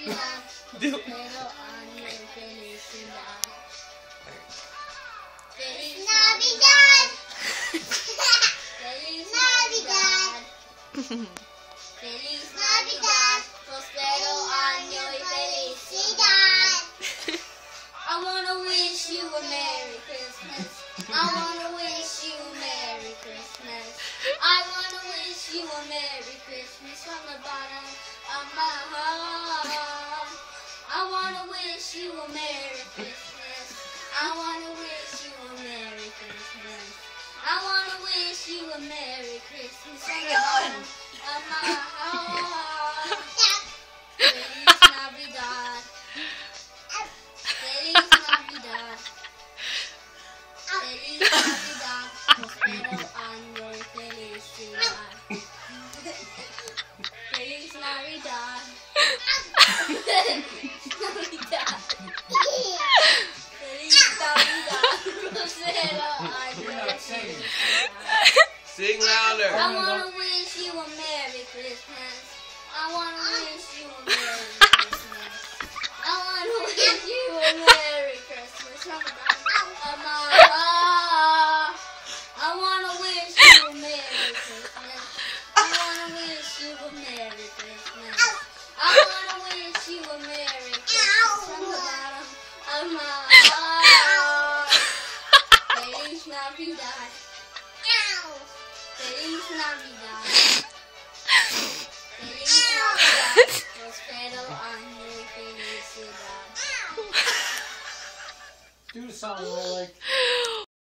Do. Feliz Navidad. Feliz Navidad. Feliz Navidad. Prospero año y felicidad. I wanna wish you a Merry Christmas. I wanna wish you a Merry Christmas. I wanna wish you a Merry Christmas from the bottom of my heart. I wanna wish you a Merry Christmas. I wanna wish you a Merry Christmas. I wanna wish you a Merry Christmas from the bottom of my heart. Feliz Navidad. Feliz Navidad. Feliz Navidad. Prospero año y felicidad. Feliz Navidad. Navidad. Feliz Navidad. Prospero año y felicidad. Sing louder. I wanna wish you a Merry Christmas. I wanna wish you a Merry Christmas. I wanna wish you a Merry Christmas from the bottom of my heart. I wanna wish you a Merry Christmas. I wanna wish you a Merry Christmas. I wanna wish you a Merry Christmas from the bottom of my heart. Feliz Navidad. Feliz Navidad. Feliz Navidad. Prospero año y felicidad. Do the song I like.